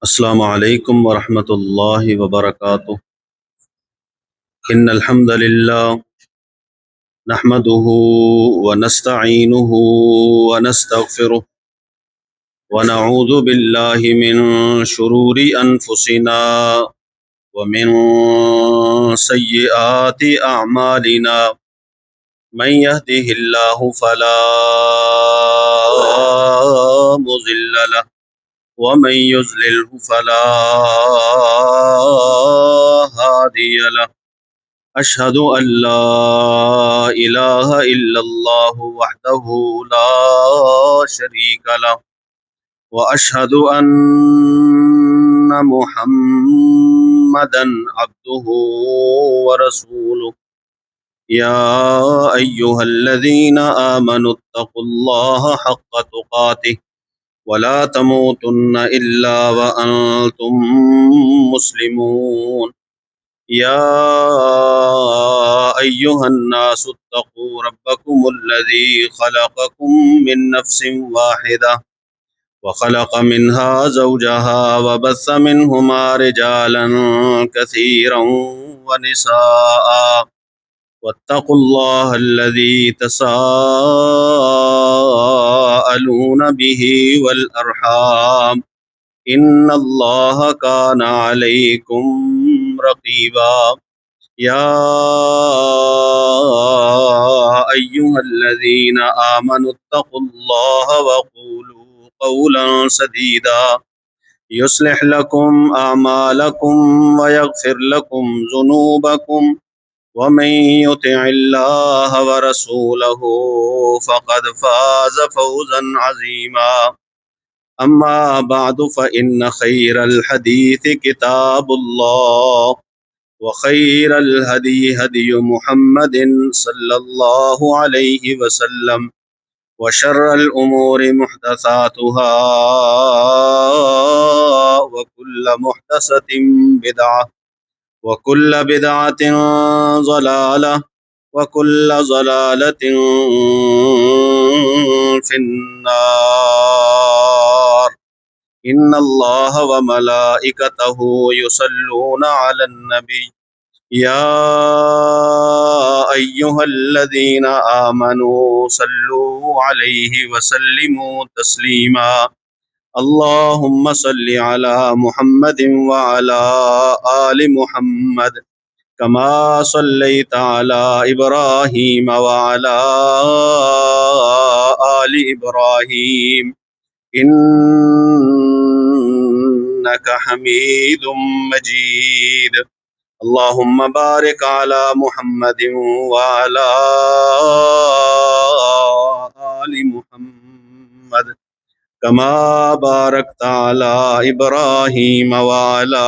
السلام علیکم ورحمۃ اللہ وبرکاتہ۔ ان الحمد للہ نحمده ونستعینه ونستغفره ونعوذ باللہ من شرور انفسنا ومن سیئات اعمالنا من يهده اللہ فلا مضل له ومن يضلله فلا هادي له أشهد أن لا إله إلا الله وحده لا شريك له وأشهد أن محمدا عبده ورسوله يا أيها الذين آمنوا اتقوا الله حق تقاته ولا تموتن إلا وأنتم مسلمون يا أيها الناس اتقوا ربكم الذي خلقكم من نفس واحدة وخلق منها زوجها وبث منهما رجالا كثيرا ونساء واتقوا الله الذي تساءلون به والأرحام إن الله كان عليكم رقيبا يا أيها الذين آمنوا اتقوا الله وقولوا قولا سديدا يصلح لكم أعمالكم ويغفر لكم ذنوبكم ومن يطع الله ورسوله فقد فاز فوزا عظيما أما بعد فإن خير الحديث كتاب الله وخير الهدي هدي محمد صلى الله عليه وسلم وشر الأمور محدثاتها وكل محدثة بدعة وكل بدعة ضلالة وكل ضلالة في النار إن الله وملائكته يصلون على النبي يا أيها الذين آمنوا صلوا عليه وسلموا تسليما اللهم صل على محمد وعلى آل محمد كما صليت على إبراهيم وعلى آل إبراهيم إنك حميد مجيد اللهم بارك على محمد وعلى آل محمد كما باركت على إبراهيم وعلى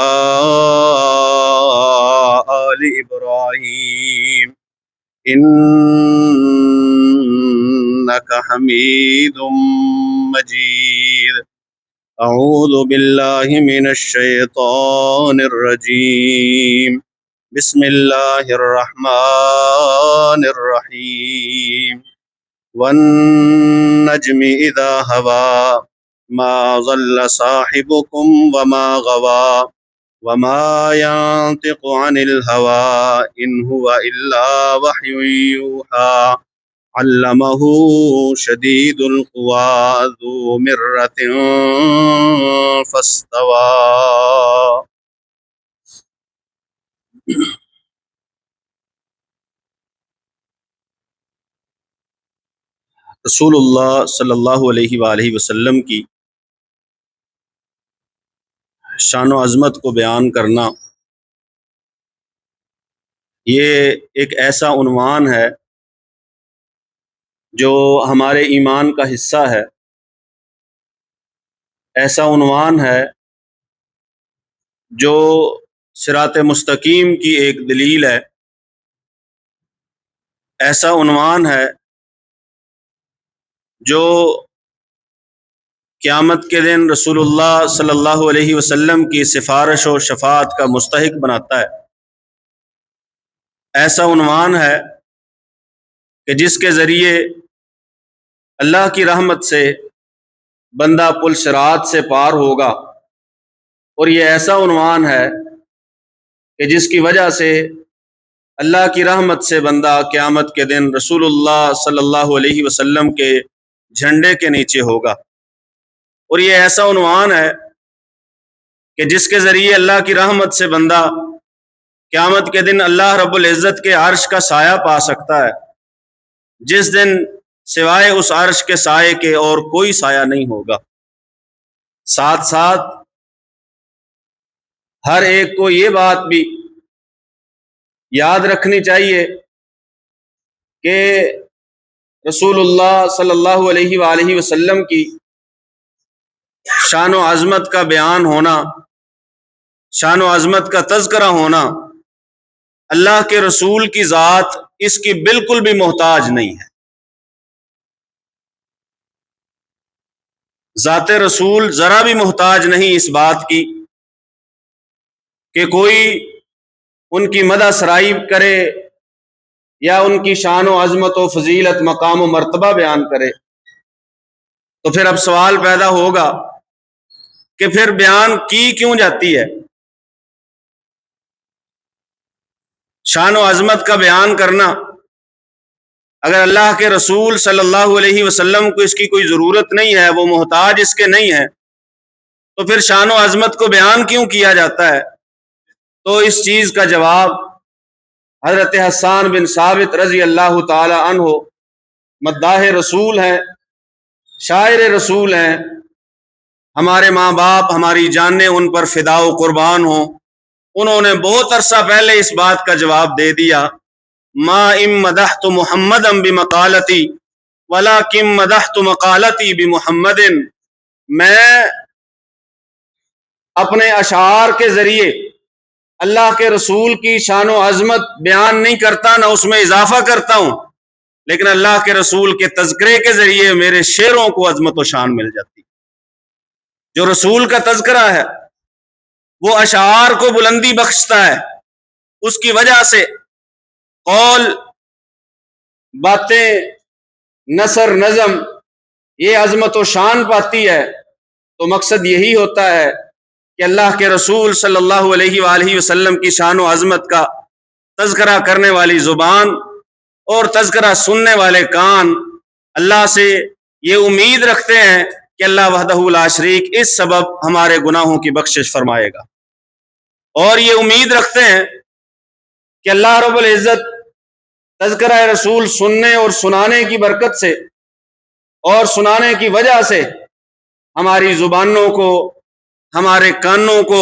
آل إبراهيم إنك حميد مجيد أعوذ بالله من الشيطان الرجيم بسم الله الرحمن الرحيم والنجم إذا هوى ما ضل صاحبكم وما غوى وما ينطق عن الهوى إن هو إلا وحي يوحى علمه شديد القوى ذو مرة فاستوى۔ رسول اللہ صلی اللہ علیہ وآلہ وسلم کی شان و عظمت کو بیان کرنا یہ ایک ایسا عنوان ہے جو ہمارے ایمان کا حصہ ہے، ایسا عنوان ہے جو صراط مستقیم کی ایک دلیل ہے، ایسا عنوان ہے جو قیامت کے دن رسول اللہ صلی اللہ علیہ وسلم کی سفارش و شفاعت کا مستحق بناتا ہے، ایسا عنوان ہے کہ جس کے ذریعے اللہ کی رحمت سے بندہ پل صراط سے پار ہوگا اور یہ ایسا عنوان ہے کہ جس کی وجہ سے اللہ کی رحمت سے بندہ قیامت کے دن رسول اللہ صلی اللہ علیہ وسلم کے جھنڈے کے نیچے ہوگا۔ اور یہ ایسا عنوان ہے کہ جس کے ذریعے اللہ کی رحمت سے بندہ قیامت کے دن اللہ رب العزت کے عرش کا سایہ پا سکتا ہے، جس دن سوائے اس عرش کے سائے کے اور کوئی سایہ نہیں ہوگا۔ ساتھ ساتھ ہر ایک کو یہ بات بھی یاد رکھنی چاہیے کہ رسول اللہ صلی اللہ علیہ وآلہ وسلم کی شان و عظمت کا بیان ہونا، شان و عظمت کا تذکرہ ہونا، اللہ کے رسول کی ذات اس کی بالکل بھی محتاج نہیں ہے۔ ذات رسول ذرا بھی محتاج نہیں اس بات کی کہ کوئی ان کی مدح سرائی کرے یا ان کی شان و عظمت و فضیلت مقام و مرتبہ بیان کرے۔ تو پھر اب سوال پیدا ہوگا کہ پھر بیان کی کیوں جاتی ہے؟ شان و عظمت کا بیان کرنا، اگر اللہ کے رسول صلی اللہ علیہ وسلم کو اس کی کوئی ضرورت نہیں ہے، وہ محتاج اس کے نہیں ہے، تو پھر شان و عظمت کو بیان کیوں کیا جاتا ہے؟ تو اس چیز کا جواب حضرت حسان بن ثابت رضی اللہ تعالی عنہ مداح رسول ہیں، شاعر رسول ہیں، ہمارے ماں باپ ہماری جانیں ان پر فدا و قربان ہوں، انہوں نے بہت عرصہ پہلے اس بات کا جواب دے دیا، ما ام مدحت محمدا بمقالتی ولکن مدحت مقالتی بمحمد، میں اپنے اشعار کے ذریعے اللہ کے رسول کی شان و عظمت بیان نہیں کرتا، نہ اس میں اضافہ کرتا ہوں، لیکن اللہ کے رسول کے تذکرے کے ذریعے میرے شعروں کو عظمت و شان مل جاتی۔ جو رسول کا تذکرہ ہے وہ اشعار کو بلندی بخشتا ہے، اس کی وجہ سے قول، باتیں، نثر، نظم یہ عظمت و شان پاتی ہے۔ تو مقصد یہی ہوتا ہے کہ اللہ کے رسول صلی اللہ علیہ وآلہ وسلم کی شان و عظمت کا تذکرہ کرنے والی زبان اور تذکرہ سننے والے کان اللہ سے یہ امید رکھتے ہیں کہ اللہ وحدہ لا شریک اس سبب ہمارے گناہوں کی بخشش فرمائے گا، اور یہ امید رکھتے ہیں کہ اللہ رب العزت تذکرہ رسول سننے اور سنانے کی برکت سے اور سنانے کی وجہ سے ہماری زبانوں کو، ہمارے کانوں کو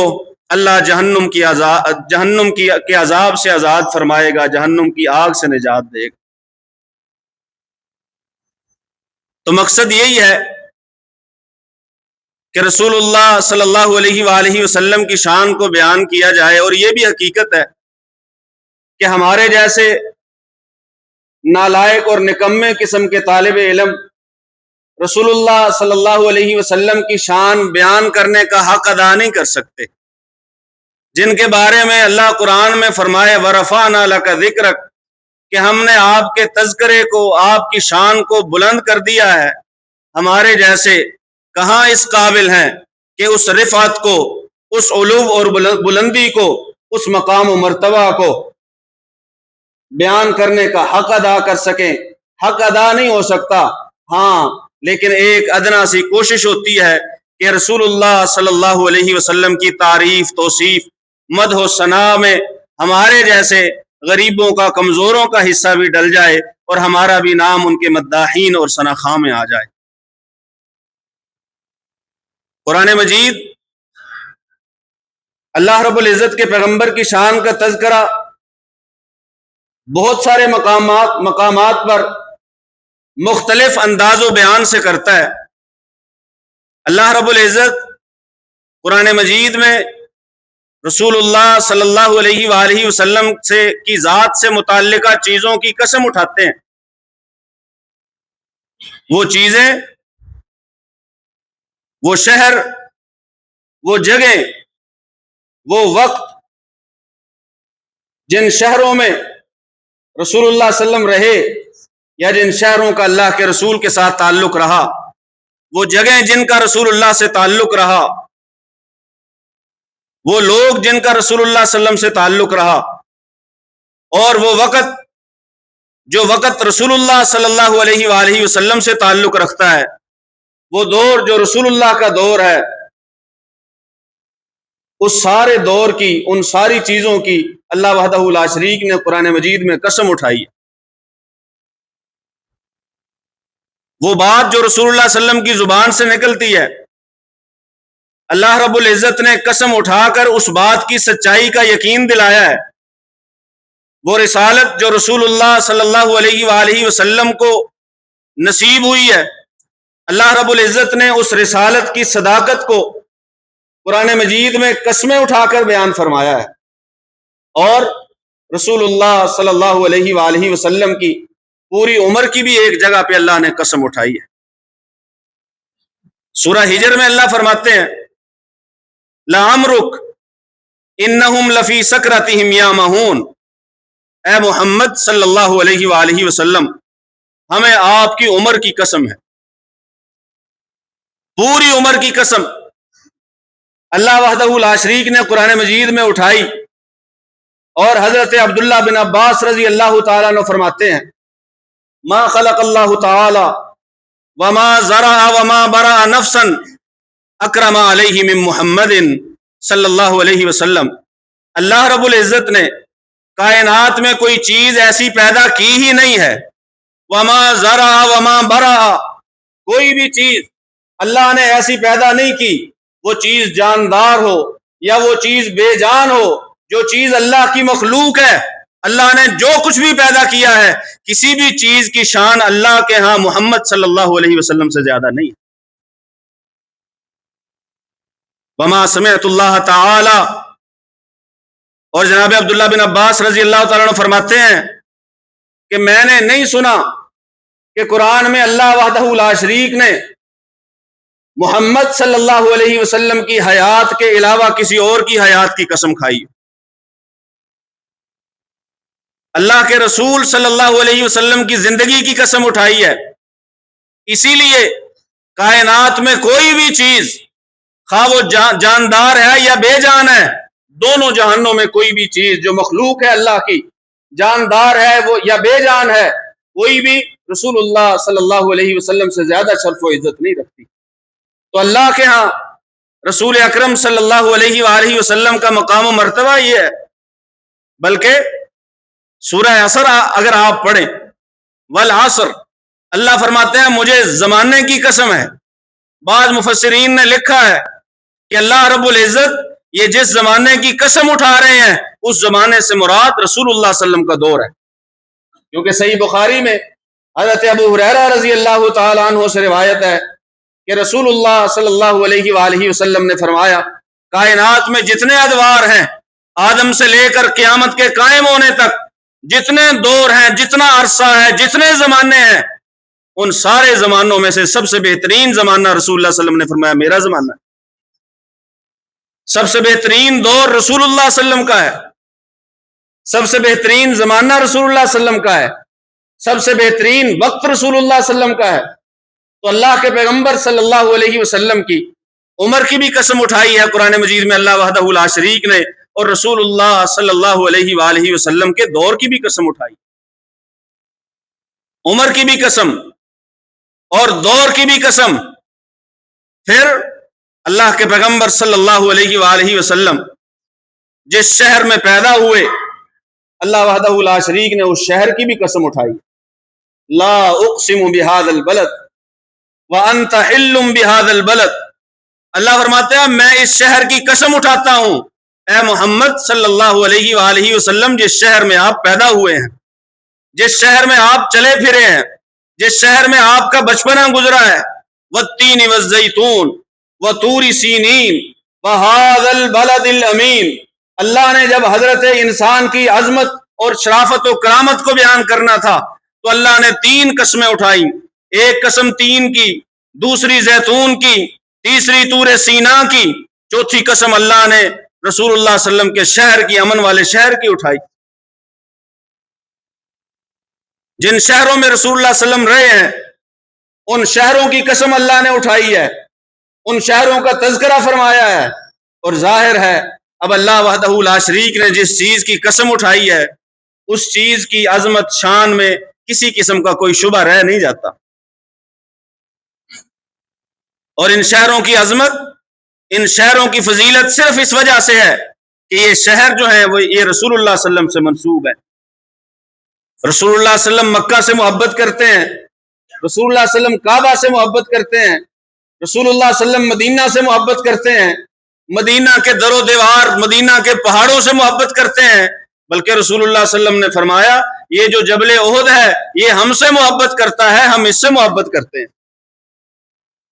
اللہ جہنم کے عذاب سے آزاد فرمائے گا، جہنم کی آگ سے نجات دے گا۔ تو مقصد یہی ہے کہ رسول اللہ صلی اللہ علیہ وآلہ وسلم کی شان کو بیان کیا جائے، اور یہ بھی حقیقت ہے کہ ہمارے جیسے نالائق اور نکمے قسم کے طالب علم رسول اللہ صلی اللہ علیہ وسلم کی شان بیان کرنے کا حق ادا نہیں کر سکتے، جن کے بارے میں اللہ قرآن میں فرمائے وَرَفَعْنَا لَكَ ذِكْرَكَ کہ ہم نے آپ کے تذکرے کو، آپ کی شان کو بلند کر دیا ہے۔ ہمارے جیسے کہاں اس قابل ہیں کہ اس رفعت کو، اس علو اور بلندی کو، اس مقام و مرتبہ کو بیان کرنے کا حق ادا کر سکیں۔ حق ادا نہیں ہو سکتا، ہاں لیکن ایک ادنا سی کوشش ہوتی ہے کہ رسول اللہ صلی اللہ علیہ وسلم کی تعریف، توصیف، مدح و ثنا میں ہمارے جیسے غریبوں کا، کمزوروں کا حصہ بھی ڈل جائے اور ہمارا بھی نام ان کے مداحین اور ثناخواں میں آ جائے۔ قرآن مجید اللہ رب العزت کے پیغمبر کی شان کا تذکرہ بہت سارے مقامات پر مختلف انداز و بیان سے کرتا ہے۔ اللہ رب العزت قرآن مجید میں رسول اللہ صلی اللہ علیہ وآلہ وسلم کی ذات سے متعلقہ چیزوں کی قسم اٹھاتے ہیں۔ وہ چیزیں، وہ شہر، وہ جگہ، وہ وقت جن شہروں میں رسول اللہ صلی اللہ علیہ وسلم رہے یا جن شہروں کا اللہ کے رسول کے ساتھ تعلق رہا، وہ جگہیں جن کا رسول اللہ سے تعلق رہا، وہ لوگ جن کا رسول اللہ صلی اللہ علیہ وسلم سے تعلق رہا، اور وہ وقت جو وقت رسول اللہ صلی اللہ علیہ وآلہ وسلم سے تعلق رکھتا ہے، وہ دور جو رسول اللہ کا دور ہے، اس سارے دور کی، ان ساری چیزوں کی اللہ وحدہ لا شریک نے قرآن مجید میں قسم اٹھائی ہے۔ وہ بات جو رسول اللہ صلی اللہ علیہ وسلم کی زبان سے نکلتی ہے، اللہ رب العزت نے قسم اٹھا کر اس بات کی سچائی کا یقین دلایا ہے۔ وہ رسالت جو رسول اللہ صلی اللہ علیہ وآلہ وسلم کو نصیب ہوئی ہے، اللہ رب العزت نے اس رسالت کی صداقت کو قرآن مجید میں قسمیں اٹھا کر بیان فرمایا ہے، اور رسول اللہ صلی اللہ علیہ وآلہ وسلم کی پوری عمر کی بھی ایک جگہ پہ اللہ نے قسم اٹھائی ہے۔ سورہ ہجر میں اللہ فرماتے ہیں لَعَمْرُكَ إِنَّهُمْ لَفِي سَكْرَتِهِمْ يَعْمَهُونَ، اے محمد صلی اللہ علیہ وآلہ وسلم، ہمیں آپ کی عمر کی قسم ہے، پوری عمر کی قسم اللہ وحدہ لا شریک نے قرآن مجید میں اٹھائی۔ اور حضرت عبداللہ بن عباس رضی اللہ تعالیٰ عنہ فرماتے ہیں ما خلق اللہ تعالی وما زرع وما برع نفسا اکرم علیہ من محمد صلی اللہ علیہ وسلم، اللہ رب العزت نے کائنات میں کوئی چیز ایسی پیدا کی ہی نہیں ہے، وما زرع وما برع، کوئی بھی چیز اللہ نے ایسی پیدا نہیں کی، وہ چیز جاندار ہو یا وہ چیز بے جان ہو، جو چیز اللہ کی مخلوق ہے، اللہ نے جو کچھ بھی پیدا کیا ہے، کسی بھی چیز کی شان اللہ کے ہاں محمد صلی اللہ علیہ وسلم سے زیادہ نہیں۔ وما سمعت اللہ تعالی، اور جناب عبداللہ بن عباس رضی اللہ تعالیٰ عنہ فرماتے ہیں کہ میں نے نہیں سنا کہ قرآن میں اللہ وحدہ لا شریک نے محمد صلی اللہ علیہ وسلم کی حیات کے علاوہ کسی اور کی حیات کی قسم کھائی۔ اللہ کے رسول صلی اللہ علیہ وسلم کی زندگی کی قسم اٹھائی ہے۔ اسی لیے کائنات میں کوئی بھی چیز، خواہ وہ جاندار ہے یا بے جان ہے، دونوں جہانوں میں کوئی بھی چیز جو مخلوق ہے اللہ کی، جاندار ہے وہ یا بے جان ہے، کوئی بھی رسول اللہ صلی اللہ علیہ وسلم سے زیادہ شرف و عزت نہیں رکھتی۔ تو اللہ کے ہاں رسول اکرم صلی اللہ علیہ وآلہ وسلم کا مقام و مرتبہ یہ ہے۔ بلکہ سورہ عصر اگر آپ پڑھیں، والعصر، اللہ فرماتے ہیں مجھے زمانے کی قسم ہے۔ بعض مفسرین نے لکھا ہے کہ اللہ رب العزت یہ جس زمانے کی قسم اٹھا رہے ہیں، اس زمانے سے مراد رسول اللہ صلی اللہ علیہ وسلم کا دور ہے، کیونکہ صحیح بخاری میں حضرت ابو ہریرہ رضی اللہ تعالیٰ عنہ سے روایت ہے کہ رسول اللہ صلی اللہ علیہ وآلہ وسلم نے فرمایا کائنات میں جتنے ادوار ہیں، آدم سے لے کر قیامت کے قائم ہونے تک جتنے دور ہیں، جتنا عرصہ ہے، جتنے زمانے ہیں، ان سارے زمانوں میں سے سب سے بہترین زمانہ رسول اللہ صلی اللہ علیہ وسلم نے فرمایا میرا زمانہ ہے۔ سب سے بہترین دور رسول اللہ صلی اللہ علیہ وسلم کا ہے، سب سے بہترین زمانہ رسول اللہ صلی اللہ علیہ وسلم کا ہے، سب سے بہترین وقت رسول اللہ صلی اللہ علیہ وسلم کا ہے۔ تو اللہ کے پیغمبر صلی اللہ علیہ وسلم کی عمر کی بھی قسم اٹھائی ہے قرآن مجید میں اللہ وحدہ لا شریک نے، اور رسول اللہ صلی اللہ علیہ وآلہ وسلم کے دور کی بھی قسم اٹھائی، عمر کی بھی قسم اور دور کی بھی قسم۔ پھر اللہ کے پیغمبر صلی اللہ علیہ وآلہ وسلم جس شہر میں پیدا ہوئے، اللہ وحدہ لا شریک نے اس شہر کی بھی قسم اٹھائی، لا اقسم بہذا البلد وانت حل بہذا البلد، اللہ فرماتے ہیں میں اس شہر کی قسم اٹھاتا ہوں اے محمد صلی اللہ علیہ وآلہ وسلم، جس شہر میں آپ پیدا ہوئے ہیں، جس شہر میں آپ چلے پھرے ہیں، جس شہر میں آپ کا بچپنا گزرا ہے، والتین والزیتون وطور سینین وہذا البلد الامین۔ اللہ نے جب حضرت انسان کی عظمت اور شرافت و کرامت کو بیان کرنا تھا تو اللہ نے 3 قسمیں اٹھائیں، ایک قسم تین کی، دوسری زیتون کی، تیسری طور سینا کی، چوتھی قسم اللہ نے رسول اللہ صلی اللہ علیہ وسلم کے شہر کی، امن والے شہر کی اٹھائی۔ جن شہروں میں رسول اللہ صلی اللہ علیہ وسلم رہے ہیں ان شہروں کی قسم اللہ نے اٹھائی ہے، ان شہروں کا تذکرہ فرمایا ہے، اور ظاہر ہے اب اللہ وحدہ لا شریک نے جس چیز کی قسم اٹھائی ہے اس چیز کی عظمت شان میں کسی قسم کا کوئی شبہ رہ نہیں جاتا. اور ان شہروں کی عظمت، ان شہروں کی فضیلت صرف اس وجہ سے ہے کہ یہ شہر جو ہیں وہ یہ رسول اللہ صلی اللہ علیہ وسلم سے منسوب ہے. رسول اللہ صلی اللہ علیہ وسلم مکہ سے محبت کرتے ہیں، رسول اللہ صلی اللہ علیہ وسلم کعبہ سے محبت کرتے ہیں، رسول اللہ صلی اللہ علیہ وسلم مدینہ سے محبت کرتے ہیں، مدینہ کے در و دیوار مدینہ کے پہاڑوں سے محبت کرتے ہیں. بلکہ رسول اللہ صلی اللہ علیہ وسلم نے فرمایا یہ جو جبل احد ہے یہ ہم سے محبت کرتا ہے، ہم اس سے محبت کرتے ہیں.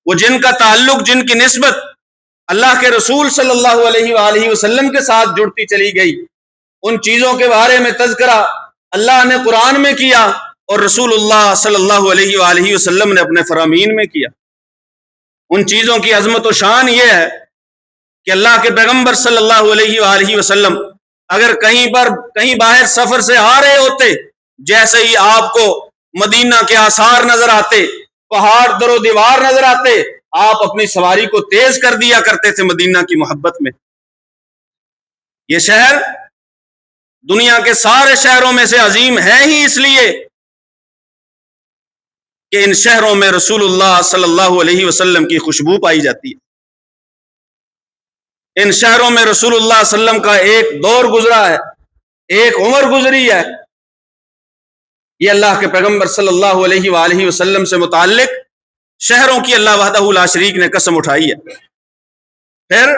وہ جن کا تعلق، جن کی نسبت اللہ کے رسول صلی اللہ علیہ وآلہ وسلم کے ساتھ جڑتی چلی گئی، ان چیزوں کے بارے میں تذکرہ اللہ نے قرآن میں کیا اور رسول اللہ صلی اللہ علیہ وآلہ وسلم نے اپنے فرامین میں کیا. ان چیزوں کی عظمت و شان یہ ہے کہ اللہ کے پیغمبر صلی اللہ علیہ وآلہ وسلم اگر کہیں باہر سفر سے آ رہے ہوتے، جیسے ہی آپ کو مدینہ کے آثار نظر آتے، پہاڑ در و دیوار نظر آتے، آپ اپنی سواری کو تیز کر دیا کرتے تھے مدینہ کی محبت میں. یہ شہر دنیا کے سارے شہروں میں سے عظیم ہے ہی اس لیے کہ ان شہروں میں رسول اللہ صلی اللہ علیہ وسلم کی خوشبو پائی جاتی ہے. ان شہروں میں رسول اللہ صلی اللہ علیہ وسلم کا ایک دور گزرا ہے، ایک عمر گزری ہے. یہ اللہ کے پیغمبر صلی اللہ علیہ وآلہ وسلم سے متعلق شہروں کی اللہ وحدہ لا شریک نے قسم اٹھائی ہے. پھر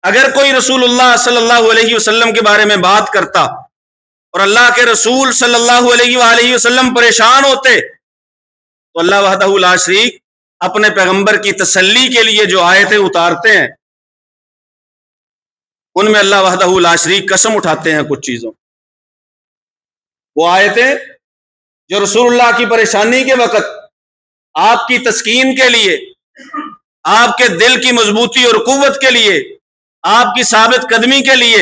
اگر کوئی رسول اللہ صلی اللہ علیہ وسلم کے بارے میں بات کرتا اور اللہ کے رسول صلی اللہ علیہ وآلہ وسلم پریشان ہوتے تو اللہ وحدہ لا شریک اپنے پیغمبر کی تسلی کے لیے جو آیتیں اتارتے ہیں ان میں اللہ وحدہ لا شریک قسم اٹھاتے ہیں کچھ چیزوں. وہ آیتیں جو رسول اللہ کی پریشانی کے وقت آپ کی تسکین کے لیے، آپ کے دل کی مضبوطی اور قوت کے لیے، آپ کی ثابت قدمی کے لیے،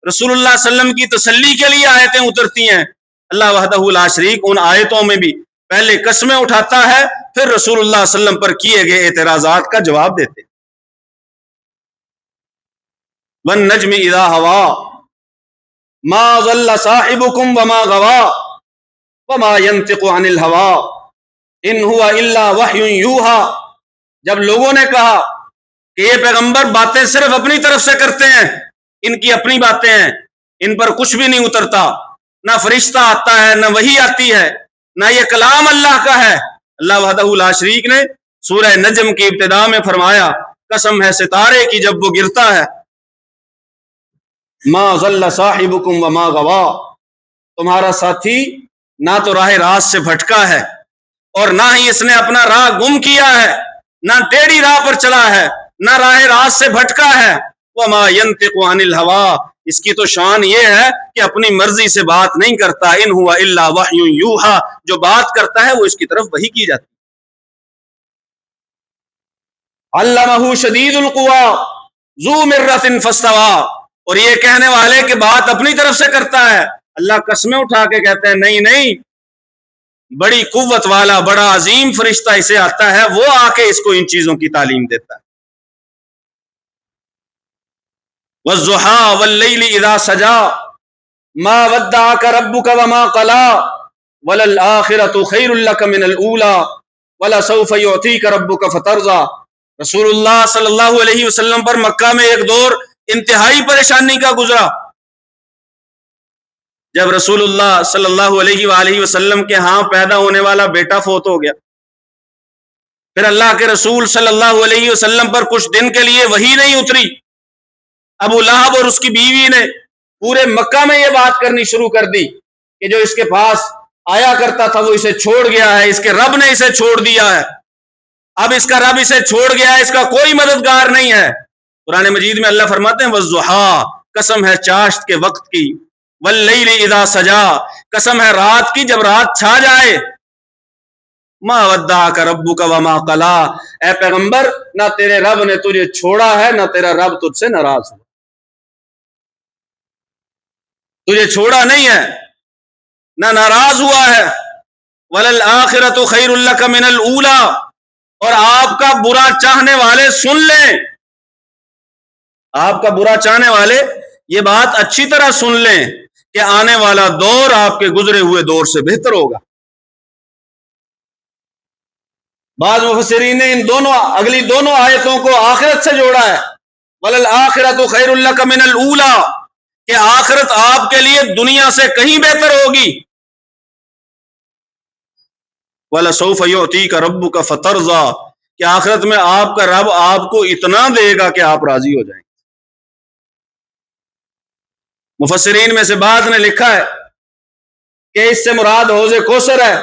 رسول اللہ صلی اللہ علیہ وسلم کی تسلی کے لیے آیتیں اترتی ہیں. اللہ وحدہ لا شریک ان آیتوں میں بھی پہلے قسمیں اٹھاتا ہے، پھر رسول اللہ صلی اللہ علیہ وسلم پر کیے گئے اعتراضات کا جواب دیتے. وَالنَّجْمِ إِذَا هَوَىٰ مَا ضَلَّ صَاحِبُكُمْ وَمَا غَوَىٰ وَمَا يَنطِقُ عَنِ الْهَوَىٰ إِنْ هُوَ إِلَّا وَحْيٌ يُوحَىٰ. جب لوگوں نے کہا کہ یہ پیغمبر باتیں صرف اپنی طرف سے کرتے ہیں، ان کی اپنی باتیں ہیں، ان پر کچھ بھی نہیں اترتا، نہ فرشتہ آتا ہے، نہ وحی آتی ہے، نہ یہ کلام اللہ کا ہے. اللہ وحدہ لا شریک نے سورہ نجم کی ابتدا میں فرمایا قسم ہے ستارے کی جب وہ گرتا ہے، ما ضل صاحبکم وما غوا، تمہارا ساتھی نہ تو راہ راست سے بھٹکا ہے اور نہ ہی اس نے اپنا راہ گم کیا ہے، نہ ٹیڑھی راہ پر چلا ہے، نہ راہ راست سے بھٹکا ہے. وما ينطق عن الهوى، اس کی تو شان یہ ہے کہ اپنی مرضی سے بات نہیں کرتا. ان هو الا وحی یوحى، جو بات کرتا ہے وہ اس کی طرف وحی کی جاتی. علمہ شدید القوى ذو مرۃ فاستوى، اور یہ کہنے والے کہ بات اپنی طرف سے کرتا ہے، اللہ قسمیں اٹھا کے کہتے ہیں نہیں، بڑی قوت والا بڑا عظیم فرشتہ اسے آتا ہے، وہ آ کے اس کو ان چیزوں کی تعلیم دیتا ہے. والضحى واللیل اذا سجا ما ودعك ربك وما قلى وللآخرة خیر لك من الاولى ولسوف يعطيك ربك فترضى. رسول اللہ صلی اللہ علیہ وسلم پر مکہ میں ایک دور انتہائی پریشانی کا گزرا. جب رسول اللہ صلی اللہ علیہ وآلہ وسلم کے ہاں پیدا ہونے والا بیٹا فوت ہو گیا، پھر اللہ کے رسول صلی اللہ علیہ وسلم پر کچھ دن کے لیے وحی نہیں اتری. ابو لہب اور اس کی بیوی نے پورے مکہ میں یہ بات کرنی شروع کر دی کہ جو اس کے پاس آیا کرتا تھا وہ اسے چھوڑ گیا ہے، اس کے رب نے اسے چھوڑ دیا ہے، اب اس کا رب اسے چھوڑ گیا ہے، اس کا کوئی مددگار نہیں ہے. قرآن مجید میں اللہ فرماتے ہیں والضحیٰ، قسم ہے چاشت کے وقت کی، واللیل اذا سجا، قسم ہے رات کی جب رات چھا جائے، ما ودعک ربک وما قلی، اے پیغمبر نہ تیرے رب نے تجھے چھوڑا ہے نہ تیرا رب تجھ سے ناراض ہوا، تجھے چھوڑا نہیں ہے نہ ناراض ہوا ہے. وللآخرۃ خیر لک من الاولی، اور آپ کا برا چاہنے والے سن لیں آپ کا برا چاہنے والے یہ بات اچھی طرح سن لیں کہ آنے والا دور آپ کے گزرے ہوئے دور سے بہتر ہوگا۔ بعض مفسرین نے ان دونوں اگلی دونوں آیتوں کو آخرت سے جوڑا ہے، وَلَلْآخِرَةُ خَيْرٌ لَكَ مِنَ الْأُولَىٰ، کہ آخرت آپ کے لیے دنیا سے کہیں بہتر ہوگی۔ وَلَسَوْفَ يُعْطِيكَ رَبُّكَ فَتَرْضَىٰ، کہ آخرت میں آپ کا رب آپ کو اتنا دے گا کہ آپ راضی ہو جائیں۔ مفسرین میں سے بعض نے لکھا ہے کہ اس سے مراد حوض کوثر ہے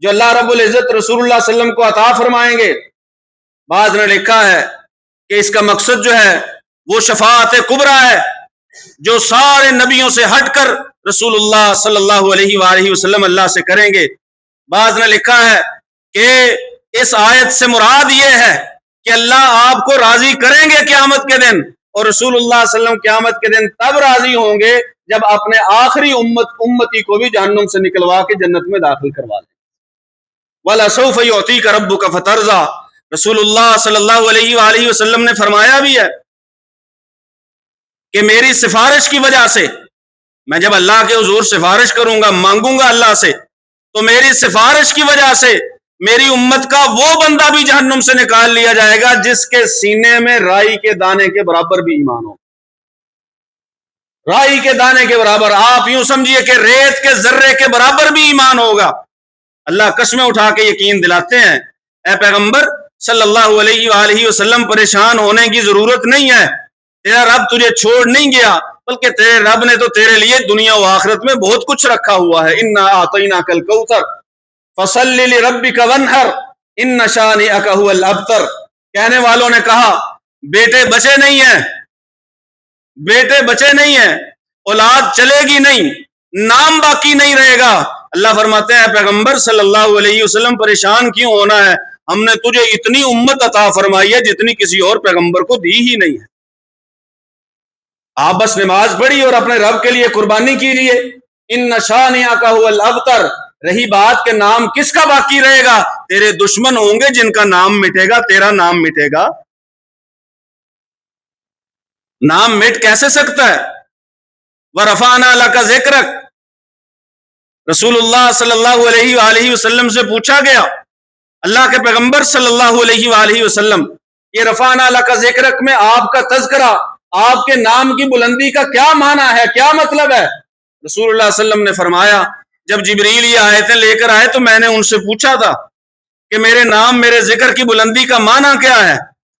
جو اللہ رب العزت رسول اللہ صلی اللہ علیہ وسلم کو عطا فرمائیں گے۔ بعض نے لکھا ہے کہ اس کا مقصد جو ہے وہ شفاعت کبریٰ ہے جو سارے نبیوں سے ہٹ کر رسول اللہ صلی اللہ علیہ وآلہ وسلم اللہ سے کریں گے۔ بعض نے لکھا ہے کہ اس آیت سے مراد یہ ہے کہ اللہ آپ کو راضی کریں گے قیامت کے دن، اور رسول اللہ صلی اللہ علیہ وسلم قیامت کے دن تب راضی ہوں گے جب اپنے آخری امتی کو بھی جہنم سے نکلوا کے جنت میں داخل کروا دیں۔ وَلَسَوْفَ يُعْطِيكَ رَبُّكَ فَتَرْضَىٰ، رسول اللہ صلی اللہ علیہ وآلہ وسلم نے فرمایا بھی ہے کہ میری سفارش کی وجہ سے، میں جب اللہ کے حضور سفارش کروں گا، مانگوں گا اللہ سے، تو میری سفارش کی وجہ سے میری امت کا وہ بندہ بھی جہنم سے نکال لیا جائے گا جس کے سینے میں رائی کے دانے کے برابر بھی ایمان ہو۔ رائی کے دانے کے برابر، آپ یوں سمجھیے کہ ریت کے ذرے کے برابر بھی ایمان ہوگا۔ اللہ قسمیں اٹھا کے یقین دلاتے ہیں، اے پیغمبر صلی اللہ علیہ وآلہ وسلم پریشان ہونے کی ضرورت نہیں ہے، تیرا رب تجھے چھوڑ نہیں گیا، بلکہ تیرے رب نے تو تیرے لیے دنیا و آخرت میں بہت کچھ رکھا ہوا ہے۔ اِنَّا أَعْطَيْنَاكَ الْكَوْثَرَ فَصَلِّ لِرَبِّكَ وَانْحَرْ إِنَّ شَانِئَكَ هُوَ الْأَبْتَرُ۔ کہنے والوں نے کہا بیٹے بچے نہیں ہیں، بیٹے بچے نہیں ہیں، اولاد چلے گی نہیں، نام باقی نہیں رہے گا۔ اللہ فرماتے ہیں پیغمبر صلی اللہ علیہ وسلم پریشان کیوں ہونا ہے، ہم نے تجھے اتنی امت عطا فرمائی ہے جتنی کسی اور پیغمبر کو دی ہی نہیں ہے۔ آپ بس نماز پڑھی اور اپنے رب کے لیے قربانی کیجیے۔ ان شانئک هو الابتر، رہی بات کہ نام کس کا باقی رہے گا، تیرے دشمن ہوں گے جن کا نام مٹے گا، تیرا نام مٹے گا؟ نام مٹ کیسے سکتا ہے؟ ورفعنا لک ذکرک، رسول اللہ صلی اللہ علیہ وآلہ وسلم سے پوچھا گیا، اللہ کے پیغمبر صلی اللہ علیہ وآلہ وسلم، یہ رفعنا لک ذکرک میں آپ کا تذکرہ، آپ کے نام کی بلندی کا کیا معنی ہے، کیا مطلب ہے؟ رسول اللہ صلی اللہ علیہ وسلم نے فرمایا جب جبریل یہ آیتیں لے کر آئے تو میں نے ان سے پوچھا تھا کہ میرے نام میرے ذکر کی بلندی کا معنی کیا ہے۔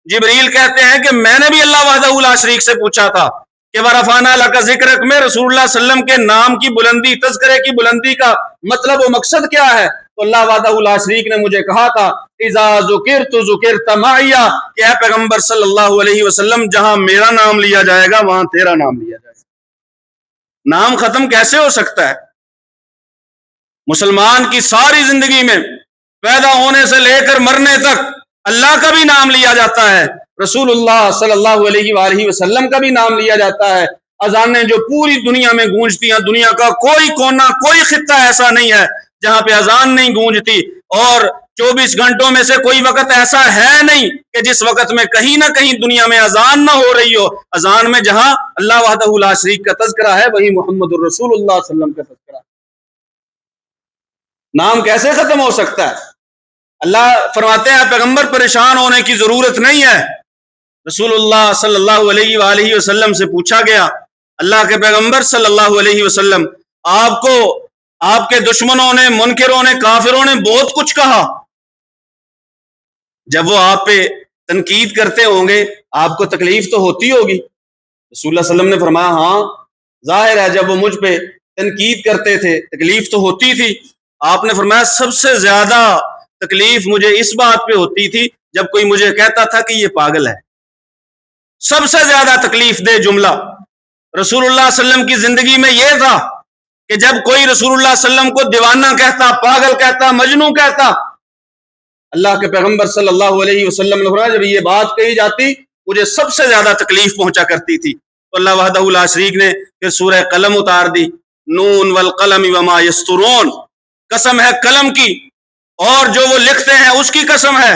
جبریل کہتے ہیں کہ میں نے بھی اللہ وحدہ لا شریک سے پوچھا تھا کہ وَرَفَعْنَا لَكَ ذِكْرَكَ میں رسول اللہ صلی اللہ علیہ وسلم کے نام کی بلندی، تذکرے کی بلندی کا مطلب و مقصد کیا ہے؟ تو اللہ وحدہ لا شریک نے مجھے کہا تھا اِذَا ذُكِرْتُ ذُكِرْتَ مَعِيَّ، کہ اے پیغمبر صلی اللہ علیہ وسلم جہاں میرا نام لیا جائے گا وہاں تیرا نام لیا جائے گا۔ نام ختم کیسے ہو سکتا ہے؟ مسلمان کی ساری زندگی میں پیدا ہونے سے لے کر مرنے تک اللہ کا بھی نام لیا جاتا ہے، رسول اللہ صلی اللہ علیہ وآلہ وسلم کا بھی نام لیا جاتا ہے۔ اذانیں جو پوری دنیا میں گونجتی ہیں، دنیا کا کوئی کونا کوئی خطہ ایسا نہیں ہے جہاں پہ اذان نہیں گونجتی، اور 24 گھنٹوں میں سے کوئی وقت ایسا ہے نہیں کہ جس وقت میں کہیں نہ کہیں دنیا میں اذان نہ ہو رہی ہو۔ اذان میں جہاں اللہ وحدہ لا شریک کا تذکرہ ہے وہی محمد الرسول اللہ صلی اللہ علیہ وسلم کا تذکرہ ہے۔ نام کیسے ختم ہو سکتا ہے؟ اللہ فرماتے ہیں پیغمبر پریشان ہونے کی ضرورت نہیں ہے۔ رسول اللہ صلی اللہ علیہ وآلہ وسلم سے پوچھا گیا، اللہ کے پیغمبر صلی اللہ علیہ وسلم آپ کو آپ کے دشمنوں نے، منکروں نے، کافروں نے بہت کچھ کہا، جب وہ آپ پہ تنقید کرتے ہوں گے آپ کو تکلیف تو ہوتی ہوگی؟ رسول اللہ صلی اللہ علیہ وسلم نے فرمایا ہاں ظاہر ہے جب وہ مجھ پہ تنقید کرتے تھے تکلیف تو ہوتی تھی۔ آپ نے فرمایا سب سے زیادہ تکلیف مجھے اس بات پہ ہوتی تھی جب کوئی مجھے کہتا تھا کہ یہ پاگل ہے۔ سب سے زیادہ تکلیف دہ جملہ رسول اللہ صلی اللہ علیہ وسلم کی زندگی میں یہ تھا کہ جب کوئی رسول اللہ صلی اللہ علیہ وسلم کو دیوانہ کہتا، پاگل کہتا، مجنوں کہتا، اللہ کے پیغمبر صلی اللہ علیہ وسلم نے فرمایا جب یہ بات کہی جاتی مجھے سب سے زیادہ تکلیف پہنچا کرتی تھی۔ تو اللہ وحدہ لا شریک نے پھر سورہ قلم اتار دی، نون والقلم وما یسطرون، قسم ہے قلم کی اور جو وہ لکھتے ہیں اس کی قسم ہے۔